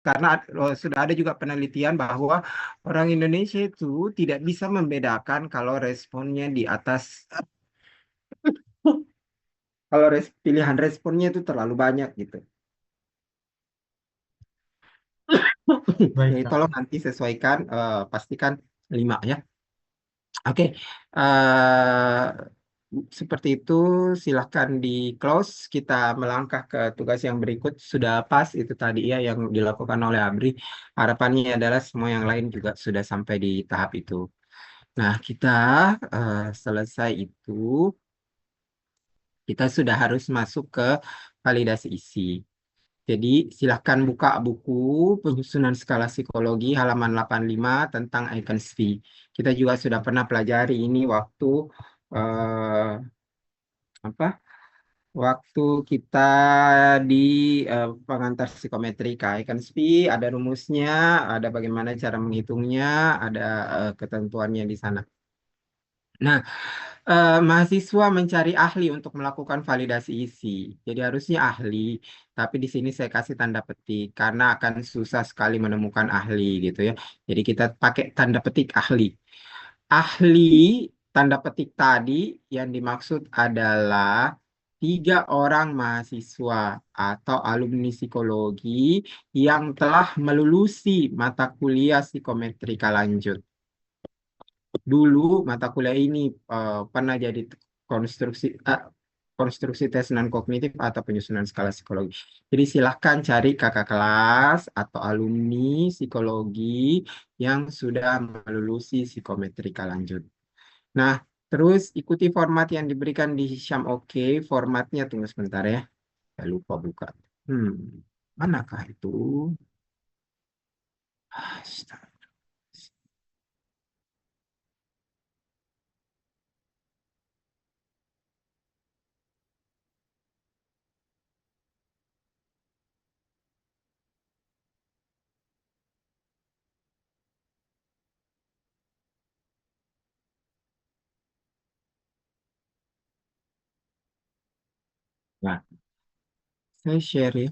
karena sudah ada juga penelitian bahwa orang Indonesia itu tidak bisa membedakan kalau responnya di atas kalau pilihan responnya itu terlalu banyak gitu. Baik, Jadi Kak. tolong nanti sesuaikan, pastikan 5 ya. Oke, eh, seperti itu. Silahkan di close. Kita melangkah ke tugas yang berikut. Sudah pas itu tadi ya yang dilakukan oleh Abri. Harapannya adalah semua yang lain juga sudah sampai di tahap itu. Nah, kita selesai itu, kita sudah harus masuk ke validasi isi. Jadi silahkan buka buku penyusunan skala psikologi halaman 85 tentang Eichenspi. Kita juga sudah pernah pelajari ini waktu eh, apa? Waktu kita di pengantar psikometrika. Eichenspi ada rumusnya, ada bagaimana cara menghitungnya, ada ketentuannya di sana. Nah, mahasiswa mencari ahli untuk melakukan validasi isi. Jadi harusnya ahli, tapi di sini saya kasih tanda petik karena akan susah sekali menemukan ahli gitu ya. Jadi kita pakai tanda petik ahli. Ahli tanda petik tadi yang dimaksud adalah 3 orang mahasiswa atau alumni psikologi yang telah melulusi mata kuliah psikometrika lanjut. Dulu mata kuliah ini pernah jadi konstruksi konstruksi tes non kognitif atau penyusunan skala psikologi. Jadi silahkan cari kakak kelas atau alumni psikologi yang sudah melulusi psikometrika lanjut. Nah, terus ikuti format yang diberikan di Hisham. Oke, formatnya tunggu sebentar ya. Saya lupa buka. Hmm, manakah itu? Astaga. Nah, saya share ya.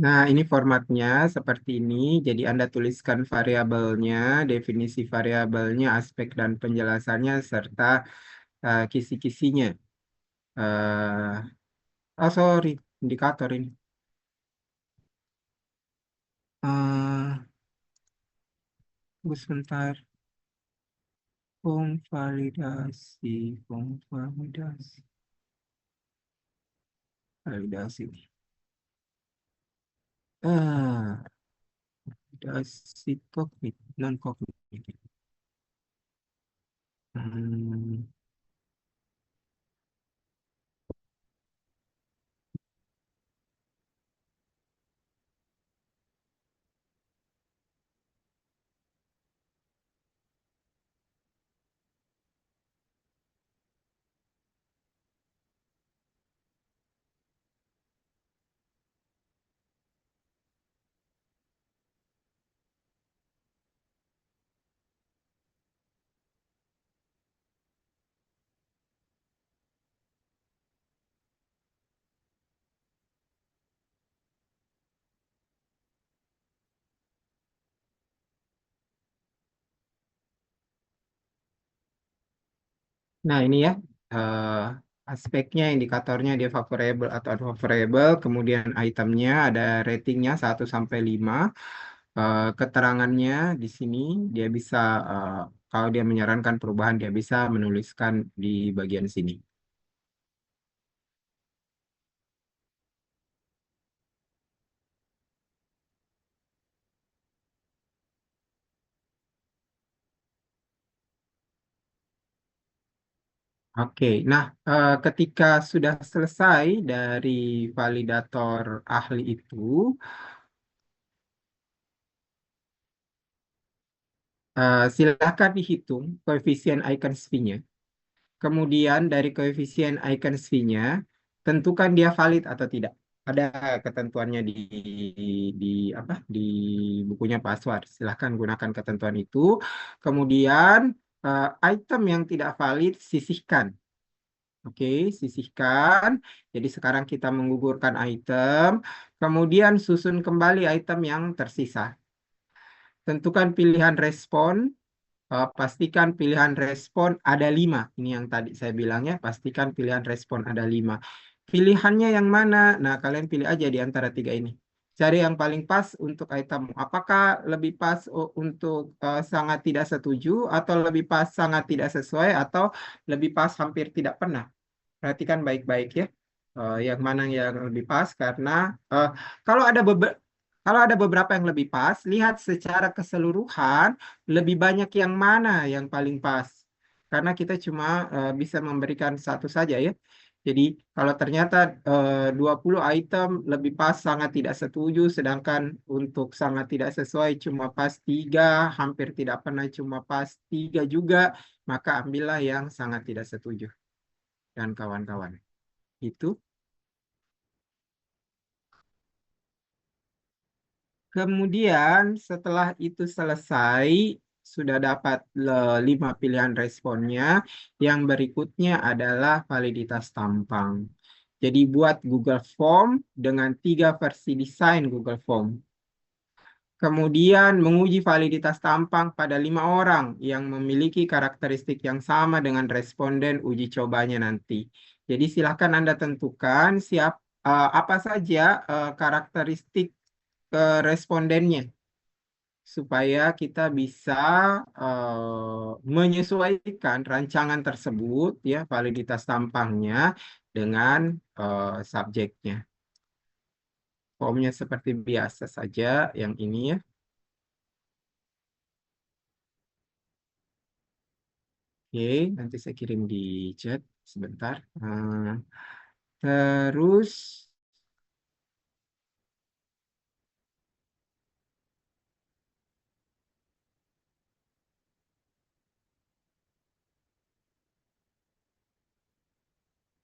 Nah, ini formatnya seperti ini. Jadi Anda tuliskan variabelnya, definisi variabelnya, aspek dan penjelasannya, serta kisi-kisinya. Sorry, indikator ini. Eh, Tunggu sebentar. Validasi. Validasi. Ah, validasi kognitif, non kognitif. Hmm. Nah, ini ya, eh, aspeknya, indikatornya dia favorable atau unfavorable, kemudian itemnya ada ratingnya 1 sampai 5. Keterangannya di sini dia bisa, eh, kalau dia menyarankan perubahan, dia bisa menuliskan di bagian sini. Oke, nah ketika sudah selesai dari validator ahli itu, silakan dihitung koefisien Eichenspi-nya. Kemudian dari koefisien Eichenspi-nya, tentukan dia valid atau tidak. Ada ketentuannya di apa di bukunya password. Silahkan gunakan ketentuan itu. Kemudian item yang tidak valid sisihkan. Oke, sisihkan. Jadi sekarang kita menggugurkan item, kemudian susun kembali item yang tersisa. Tentukan pilihan respon. Pastikan pilihan respon ada 5. Ini yang tadi saya bilangnya, pastikan pilihan respon ada 5. Pilihannya yang mana? Nah, kalian pilih aja di antara 3 ini. Cari yang paling pas untuk item. Apakah lebih pas untuk sangat tidak setuju, atau lebih pas sangat tidak sesuai, atau lebih pas hampir tidak pernah? Perhatikan baik-baik ya. Yang mana yang lebih pas, karena eh, kalau ada kalau ada beberapa yang lebih pas, lihat secara keseluruhan lebih banyak yang mana yang paling pas. Karena kita cuma bisa memberikan satu saja ya. Jadi kalau ternyata 20 item lebih pas sangat tidak setuju, sedangkan untuk sangat tidak sesuai cuma pas 3, hampir tidak pernah cuma pas 3 juga, maka ambillah yang sangat tidak setuju dan kawan-kawan. Itu. Kemudian setelah itu selesai, sudah dapat 5 pilihan responnya. Yang berikutnya adalah validitas tampang. Jadi buat Google Form dengan 3 versi desain Google Form. Kemudian menguji validitas tampang pada 5 orang yang memiliki karakteristik yang sama dengan responden uji cobanya nanti. Jadi silakan Anda tentukan apa saja karakteristik respondennya, supaya kita bisa menyesuaikan rancangan tersebut ya, validitas tampangnya dengan subjeknya. Formnya seperti biasa saja yang ini ya. Oke, nanti saya kirim di chat sebentar. Terus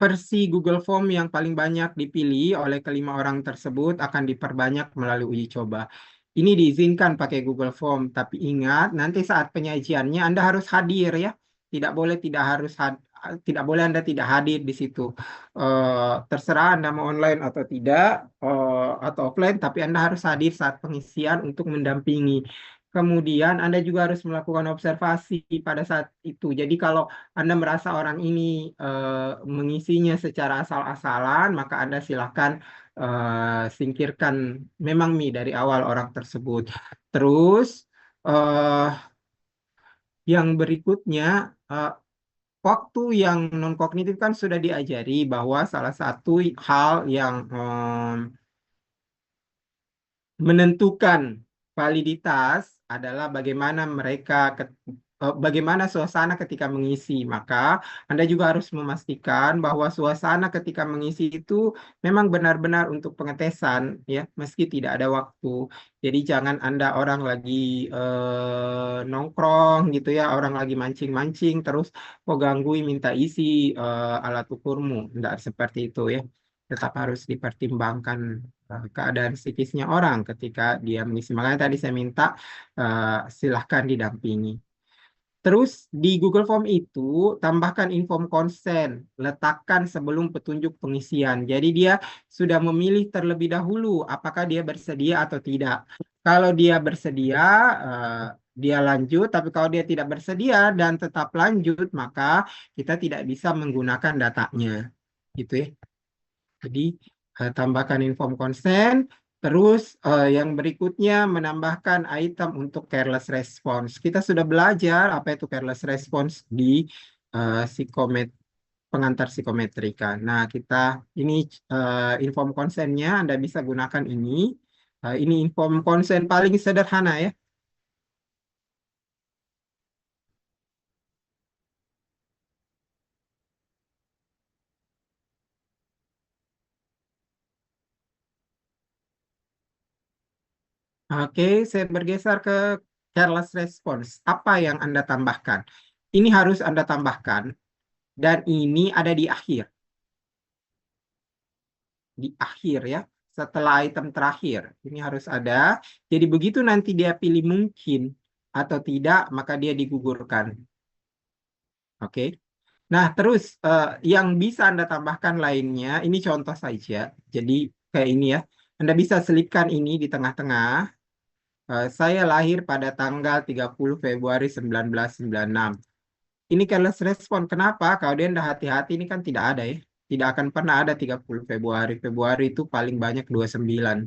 versi Google Form yang paling banyak dipilih oleh kelima orang tersebut akan diperbanyak melalui uji coba. Ini diizinkan pakai Google Form, tapi ingat nanti saat penyajiannya Anda harus hadir ya. Tidak boleh Anda tidak hadir di situ. Terserah Anda mau online atau tidak, atau offline, tapi Anda harus hadir saat pengisian untuk mendampingi. Kemudian Anda juga harus melakukan observasi pada saat itu. Jadi kalau Anda merasa orang ini mengisinya secara asal-asalan, maka Anda silakan singkirkan memang dari awal orang tersebut. Terus eh, yang berikutnya, eh, waktu yang non kognitif kan sudah diajari bahwa salah satu hal yang menentukan validitas adalah bagaimana suasana ketika mengisi. Maka Anda juga harus memastikan bahwa suasana ketika mengisi itu memang benar-benar untuk pengetesan ya, meski tidak ada waktu. Jadi jangan Anda orang lagi nongkrong gitu ya, orang lagi mancing-mancing terus kok gangguin minta isi alat ukurmu. Tidak seperti itu ya. Tetap harus dipertimbangkan keadaan psikisnya orang ketika dia mengisi. Makanya tadi saya minta silahkan didampingi. Terus di Google Form itu tambahkan info konsen, letakkan sebelum petunjuk pengisian. Jadi dia sudah memilih terlebih dahulu apakah dia bersedia atau tidak. Kalau dia bersedia, eh, dia lanjut. Tapi kalau dia tidak bersedia dan tetap lanjut, maka kita tidak bisa menggunakan datanya. Gitu ya. Jadi tambahkan inform consent. Terus yang berikutnya menambahkan item untuk careless response. Kita sudah belajar apa itu careless response di psikomet pengantar psikometrika. Nah, ini inform consentnya Anda bisa gunakan ini. Ini inform consent paling sederhana ya. Oke, saya bergeser ke careless response. Apa yang Anda tambahkan? Ini harus Anda tambahkan dan ini ada di akhir. Di akhir ya, setelah item terakhir. Ini harus ada. Jadi begitu nanti dia pilih mungkin atau tidak, maka dia digugurkan. Oke. Nah, terus yang bisa Anda tambahkan lainnya, ini contoh saja. Jadi kayak ini ya, Anda bisa selipkan ini di tengah-tengah. Saya lahir pada tanggal 30 Februari 1996. Ini careless respon. Kenapa? Kalau dia ndak hati-hati ini kan tidak ada ya. Tidak akan pernah ada 30 Februari. Februari itu paling banyak 29.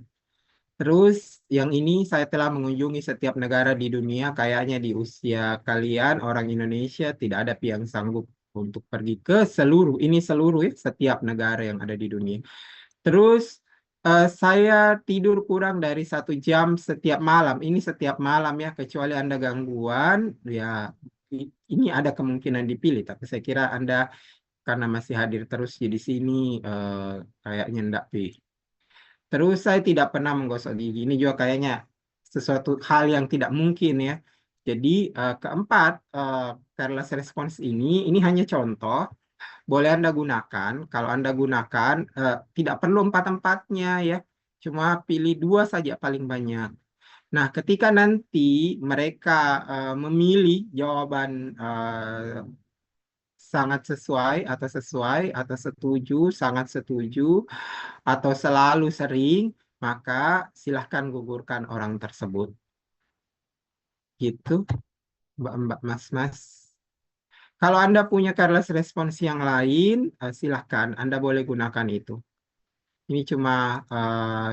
Terus yang ini saya telah mengunjungi setiap negara di dunia. Kayaknya di usia kalian orang Indonesia tidak ada yang sanggup untuk pergi ke seluruh. Ini seluruh ya, setiap negara yang ada di dunia. Terus saya tidur kurang dari 1 jam setiap malam. Ini setiap malam ya, kecuali Anda gangguan, ya ini ada kemungkinan dipilih. Tapi saya kira Anda karena masih hadir terus di sini, kayaknya enggak pilih. Terus saya tidak pernah menggosok gigi. Ini juga kayaknya sesuatu hal yang tidak mungkin ya. Jadi keempat, careless response ini hanya contoh boleh Anda gunakan. Kalau Anda gunakan, tidak perlu empat-empatnya ya. Cuma pilih 2 saja paling banyak. Nah, ketika nanti mereka memilih jawaban sangat sesuai, atau setuju, sangat setuju, atau selalu sering, maka silahkan gugurkan orang tersebut. Gitu, Mbak-mbak, Mas-mas. Kalau Anda punya careless response yang lain, silahkan Anda boleh gunakan itu. Ini cuma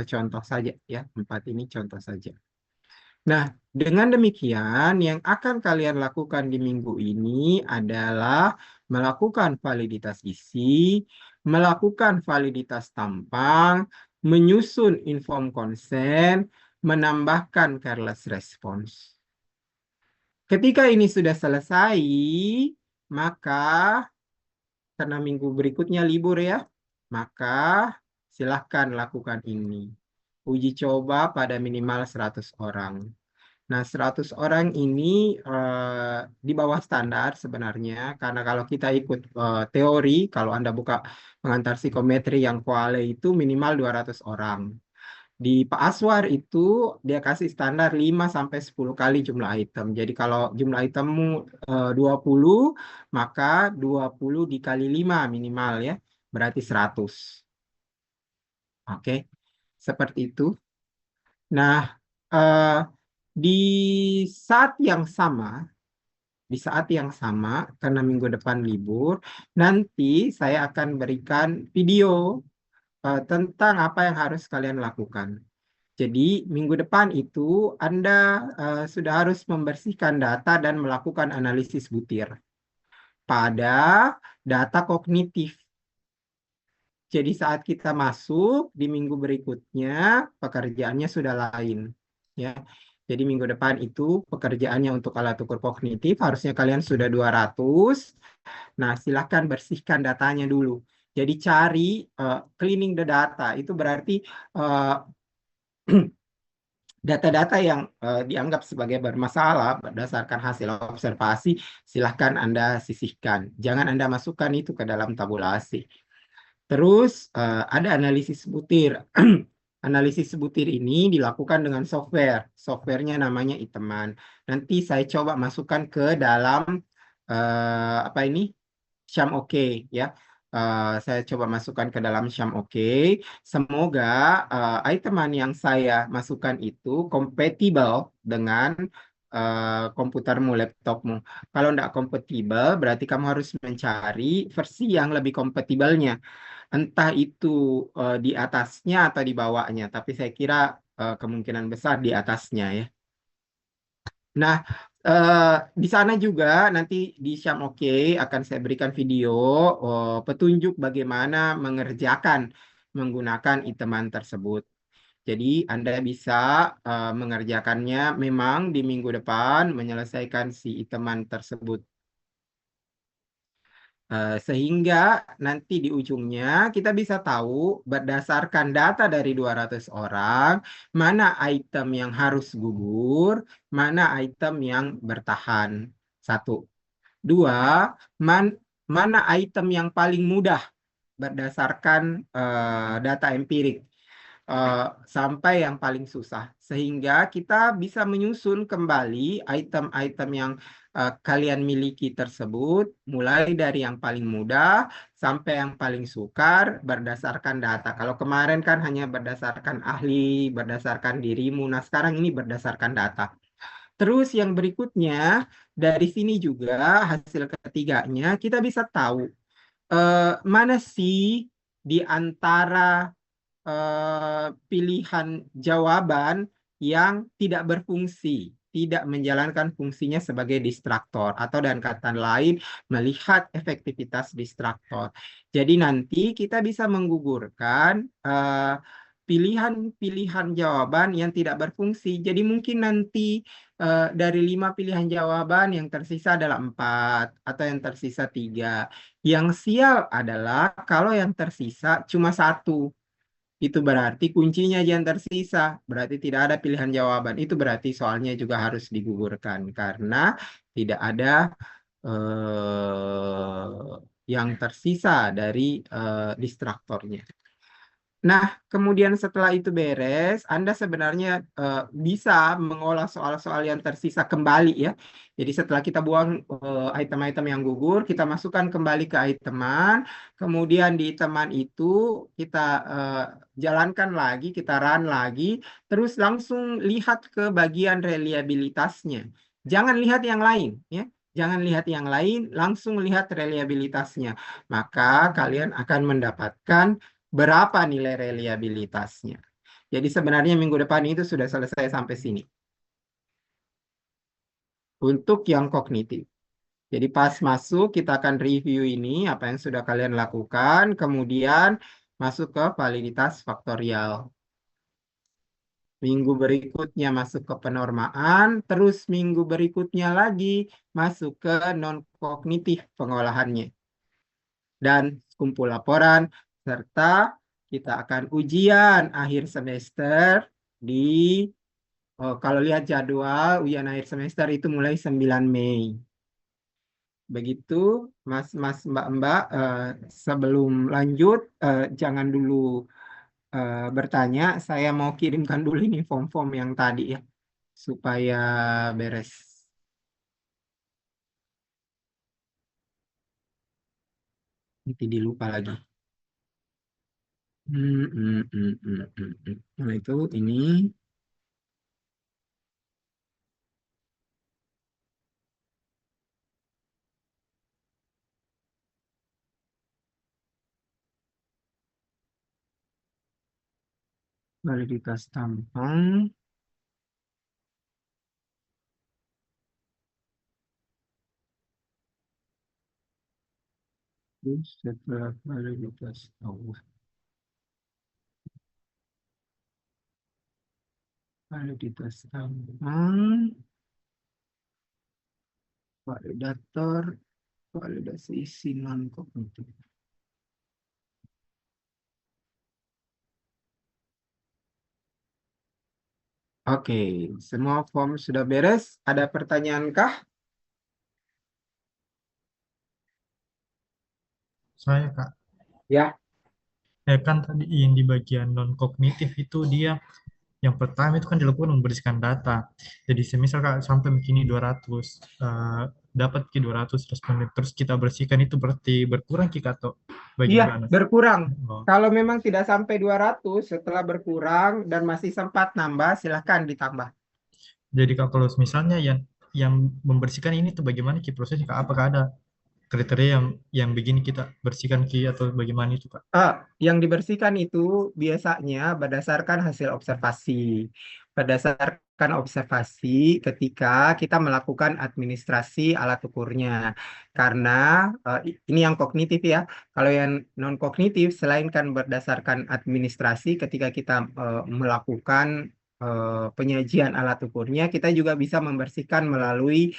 contoh saja ya, 4 ini contoh saja. Nah, dengan demikian yang akan kalian lakukan di minggu ini adalah melakukan validitas isi, melakukan validitas tampang, menyusun inform consent, menambahkan careless response. Ketika ini sudah selesai, maka karena minggu berikutnya libur ya, maka silahkan lakukan ini. Uji coba pada minimal 100 orang. Nah, 100 orang ini di bawah standar sebenarnya, karena kalau kita ikut teori, kalau Anda buka pengantar psikometri yang kuale itu minimal 200 orang. Di Pak Aswar itu dia kasih standar 5 sampai 10 kali jumlah item. Jadi kalau jumlah itemmu 20, maka 20 dikali 5 minimal ya, berarti 100. Oke, seperti itu. Nah, eh, di saat yang sama, karena minggu depan libur, nanti saya akan berikan video tentang apa yang harus kalian lakukan. Jadi minggu depan itu Anda sudah harus membersihkan data dan melakukan analisis butir pada data kognitif. Jadi saat kita masuk di minggu berikutnya pekerjaannya sudah lain, ya. Jadi minggu depan itu pekerjaannya untuk alat ukur kognitif harusnya kalian sudah 200. Nah, silahkan bersihkan datanya dulu. Jadi cari cleaning the data itu berarti eh, data-data yang dianggap sebagai bermasalah berdasarkan hasil observasi, silahkan Anda sisihkan. Jangan Anda masukkan itu ke dalam tabulasi. Terus ada analisis butir. Analisis butir ini dilakukan dengan software. Softwarenya namanya Iteman. Nanti saya coba masukkan ke dalam apa ini? Syam Oke ya. Saya coba masukkan ke dalam Syam Oke. Semoga iteman yang saya masukkan itu kompatibel dengan komputermu, laptopmu. Kalau tidak kompatibel, berarti kamu harus mencari versi yang lebih kompatibelnya. Entah itu di atasnya atau di bawahnya. Tapi saya kira kemungkinan besar di atasnya ya. Nah, di sana juga nanti di Syam Oke akan saya berikan video petunjuk bagaimana mengerjakan menggunakan iteman tersebut. Jadi Anda bisa mengerjakannya memang di minggu depan menyelesaikan si iteman tersebut. Sehingga nanti di ujungnya kita bisa tahu berdasarkan data dari 200 orang, mana item yang harus gugur, mana item yang bertahan. Satu. Dua, mana item yang paling mudah berdasarkan data empirik. sampai yang paling susah, sehingga kita bisa menyusun kembali item-item yang kalian miliki tersebut, mulai dari yang paling mudah sampai yang paling sukar berdasarkan data. Kalau kemarin kan hanya berdasarkan ahli, berdasarkan dirimu. Nah, sekarang ini berdasarkan data. Terus yang berikutnya, dari sini juga hasil ketiganya kita bisa tahu mana sih di antara pilihan jawaban yang tidak berfungsi, tidak menjalankan fungsinya sebagai distraktor, atau dengan kata lain, melihat efektivitas distraktor. Jadi nanti kita bisa menggugurkan pilihan-pilihan jawaban yang tidak berfungsi. Jadi mungkin nanti dari 5 pilihan jawaban yang tersisa adalah 4 atau yang tersisa 3. Yang sial adalah kalau yang tersisa cuma satu. Itu berarti kuncinya yang tersisa. Berarti tidak ada pilihan jawaban. Itu berarti soalnya juga harus digugurkan karena tidak ada yang tersisa dari distraktornya. Nah, kemudian setelah itu beres, Anda sebenarnya bisa mengolah soal-soal yang tersisa kembali ya. Jadi setelah kita buang item-item yang gugur, kita masukkan kembali ke iteman. Kemudian di iteman itu kita jalankan lagi, kita run lagi, terus langsung lihat ke bagian reliabilitasnya. Jangan lihat yang lain ya. Jangan lihat yang lain, langsung lihat reliabilitasnya. Maka kalian akan mendapatkan berapa nilai reliabilitasnya. Jadi sebenarnya minggu depan itu sudah selesai sampai sini. Untuk yang kognitif. Jadi pas masuk kita akan review ini apa yang sudah kalian lakukan, kemudian masuk ke validitas faktorial. Minggu berikutnya masuk ke penormaan, terus minggu berikutnya lagi masuk ke non-kognitif pengolahannya. Dan kumpul laporan, serta kita akan ujian akhir semester di, kalau lihat jadwal, ujian akhir semester itu mulai 9 Mei. Begitu, Mas, Mbak, sebelum lanjut, jangan dulu bertanya, saya mau kirimkan dulu ini form-form yang tadi ya, supaya beres. Nanti dilupa lagi. Nah, itu ini. Validitas tampang. Terus setelah validitas validitas tampang, validator, validasi isi non kognitif. Oke, semua form sudah beres. Ada pertanyaan kah? Saya Kak, Ya, kan tadi yang di bagian non kognitif itu dia yang pertama itu kan dilakukan membersihkan data. Jadi semisal Kak sampai begini 200 dapat ke 200 responden terus kita bersihkan itu berarti berkurang Kak atau iya, bagaimana? berkurang. Oh. Kalau memang tidak sampai 200, setelah berkurang dan masih sempat nambah, silahkan ditambah. Jadi Kak kalau misalnya yang membersihkan ini tuh bagaimana Ki prosesnya Kak? Apakah ada kriteria yang begini kita bersihkan Ki atau bagaimana itu Kak? Yang dibersihkan itu biasanya berdasarkan hasil observasi. Berdasarkan observasi ketika kita melakukan administrasi alat ukurnya. Karena ini yang kognitif ya. Kalau yang non-kognitif, selain kan berdasarkan administrasi ketika kita melakukan penyajian alat ukurnya, kita juga bisa membersihkan melalui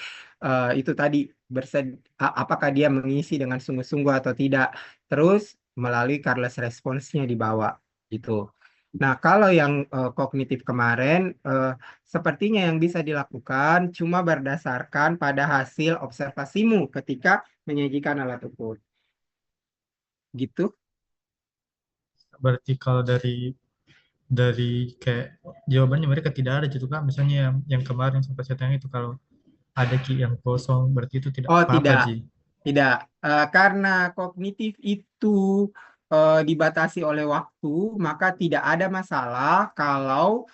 itu tadi, apakah dia mengisi dengan sungguh-sungguh atau tidak. Terus melalui careless response-nya di bawah gitu. Nah, kalau yang kognitif kemarin, sepertinya yang bisa dilakukan cuma berdasarkan pada hasil observasimu ketika menyajikan alat ukur. Gitu. Berarti kalau dari dari kayak jawabannya mereka tidak ada gitu Kak. Misalnya yang kemarin sempat saya tanya itu kalau ada Ki yang kosong berarti itu tidak Oh, apa-apa tidak, Ji. tidak. Karena kognitif itu dibatasi oleh waktu, maka tidak ada masalah kalau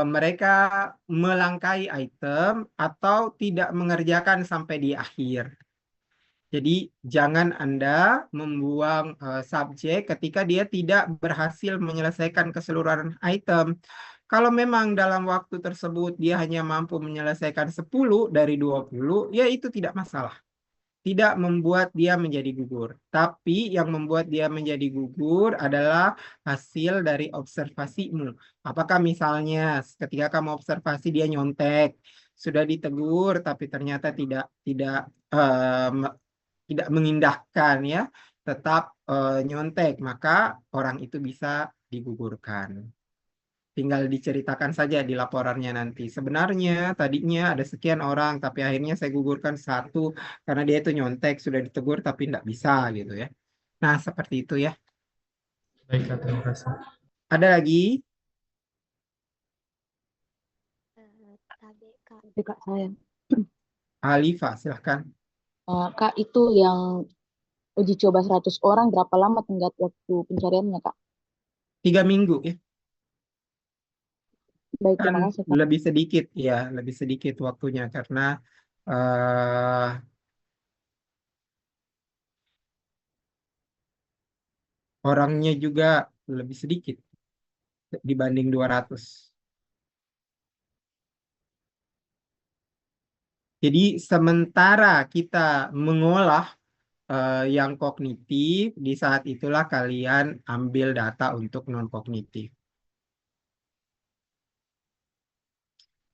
mereka melangkai item atau tidak mengerjakan sampai di akhir. Jadi jangan Anda membuang subjek ketika dia tidak berhasil menyelesaikan keseluruhan item. Kalau memang dalam waktu tersebut dia hanya mampu menyelesaikan 10 dari 20, ya itu tidak masalah. Tidak membuat dia menjadi gugur. Tapi yang membuat dia menjadi gugur adalah hasil dari observasimu. Apakah misalnya ketika kamu observasi dia nyontek, sudah ditegur tapi ternyata tidak tidak mengindahkan ya, tetap nyontek, maka orang itu bisa digugurkan. Tinggal diceritakan saja di laporannya nanti. Sebenarnya tadinya ada sekian orang, tapi akhirnya saya gugurkan satu karena dia itu nyontek, sudah ditegur tapi tidak bisa gitu ya. Nah, seperti itu ya. Baik Kak, terima kasih. Ada lagi? KBK itu Kak saya. Alifa, silahkan. Kak itu yang uji coba 100 orang berapa lama tenggat waktu pencariannya Kak? 3 minggu ya. Baik, Kan terima kasih Kak. lebih sedikit ya, lebih sedikit waktunya karena eh, orangnya juga lebih sedikit dibanding 200. Jadi sementara kita mengolah yang kognitif, di saat itulah kalian ambil data untuk non-kognitif.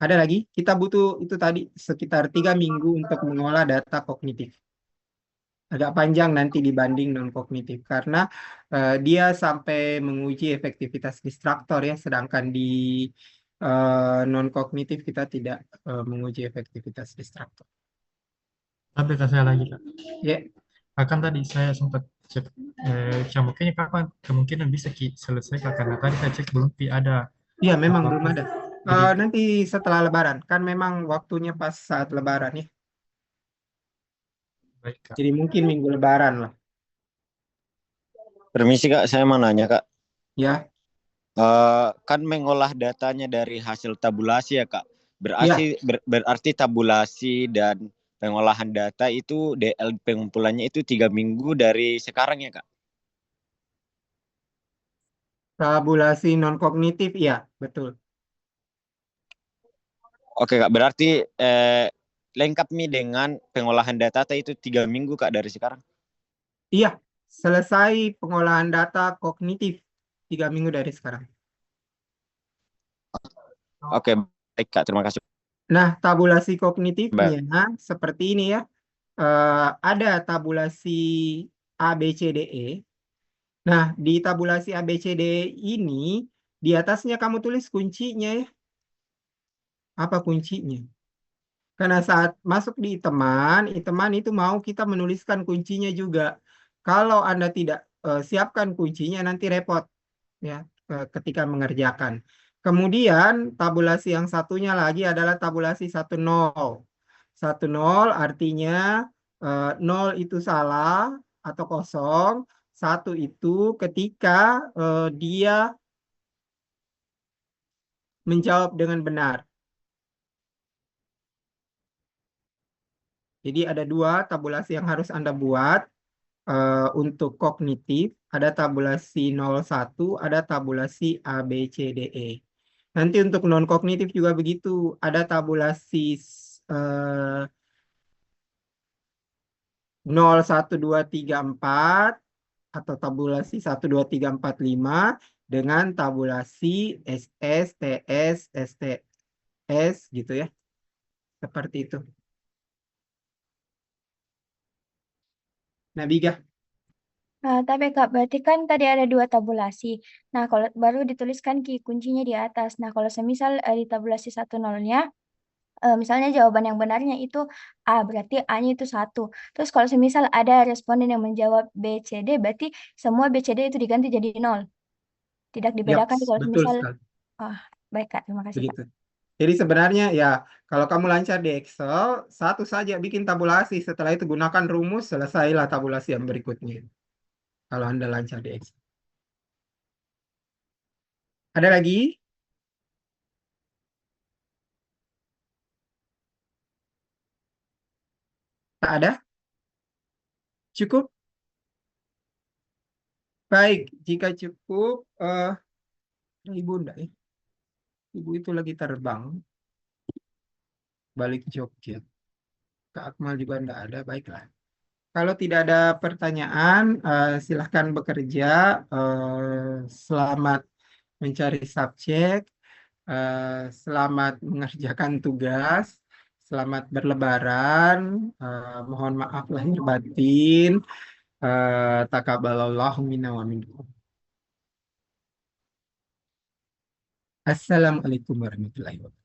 Ada lagi, kita butuh itu tadi sekitar 3 minggu untuk mengolah data kognitif. Agak panjang nanti dibanding non-kognitif karena dia sampai menguji efektivitas distraktor ya, sedangkan di non-kognitif kita tidak menguji efektivitas distraktor. Tapi Kak saya lagi Kak. Ya, Akan tadi saya sempat cek cambuknya kapan kemungkinan bisa Ki selesai Kak karena tadi saya cek belum Ki ada iya memang belum apa-apa. ada. Jadi Nanti setelah Lebaran, kan memang waktunya pas saat Lebaran ya. baik Kak. Jadi mungkin minggu Lebaran lah. Permisi Kak, saya mau nanya Kak. Ya, Kan mengolah datanya dari hasil tabulasi ya Kak. ya. Berarti tabulasi dan pengolahan data itu DL pengumpulannya itu 3 minggu dari sekarang ya Kak. Tabulasi non-kognitif, iya, betul. Oke Kak, berarti lengkap nih dengan pengolahan data itu 3 minggu Kak dari sekarang. Iya, selesai pengolahan data kognitif 3 minggu dari sekarang. Oke, baik Kak, terima kasih. Nah, tabulasi Mbak. kognitifnya seperti ini ya. Ada tabulasi A, B, C, D, E. Nah, di tabulasi A, B, C, D, E ini, di atasnya kamu tulis kuncinya ya. Apa kuncinya? Karena saat masuk di teman itu mau kita menuliskan kuncinya juga. Kalau Anda tidak siapkan kuncinya, nanti repot ya ketika mengerjakan. Kemudian tabulasi yang satunya lagi adalah tabulasi 1 0. 1 0 artinya 0 itu salah atau kosong. 1 itu ketika dia menjawab dengan benar. Jadi ada 2 tabulasi yang harus Anda buat untuk kognitif. Ada tabulasi 01, ada tabulasi A, B, C, D, E. Nanti untuk non-kognitif juga begitu. Ada tabulasi 0, 1, 2, 3, 4 atau tabulasi 1, 2, 3, 4, 5 dengan tabulasi SS, TS, STS gitu ya. Seperti itu. Nabiga. Nah, tapi Kak, berarti kan tadi ada 2 tabulasi. Nah, kalau baru dituliskan kuncinya di atas. Nah, kalau semisal di tabulasi 1 0-nya, misalnya jawaban yang benarnya itu A, berarti A-nya itu 1. Terus kalau semisal ada responden yang menjawab B, C, D, berarti semua B, C, D itu diganti jadi 0. Tidak Yap, dibedakan kalau betul misal, sekali. baik Kak, terima kasih Kak. Begitu. Jadi sebenarnya ya kalau kamu lancar di Excel, satu saja bikin tabulasi. Setelah itu gunakan rumus, selesailah tabulasi yang berikutnya. Kalau Anda lancar di Excel. Ada lagi? Tak ada? Cukup? Baik, jika cukup, Ibu enggak ya? Ibu itu lagi terbang balik Jogja. Kak Akmal juga enggak ada, baiklah. Kalau tidak ada pertanyaan, silahkan bekerja. Selamat mencari subjek, selamat mengerjakan tugas, selamat berlebaran, mohon maaf lahir batin, taqabbalallahu minna wa minkum. Assalamualaikum warahmatullahi wabarakatuh.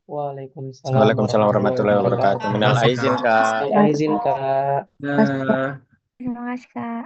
Waalaikumsalam Waalaikumsalam warahmatullahi wabarakatuh. Minal Terima kasih, aizin, Kak. Kak. Izin Kak. Eh, Terima kasih Kak.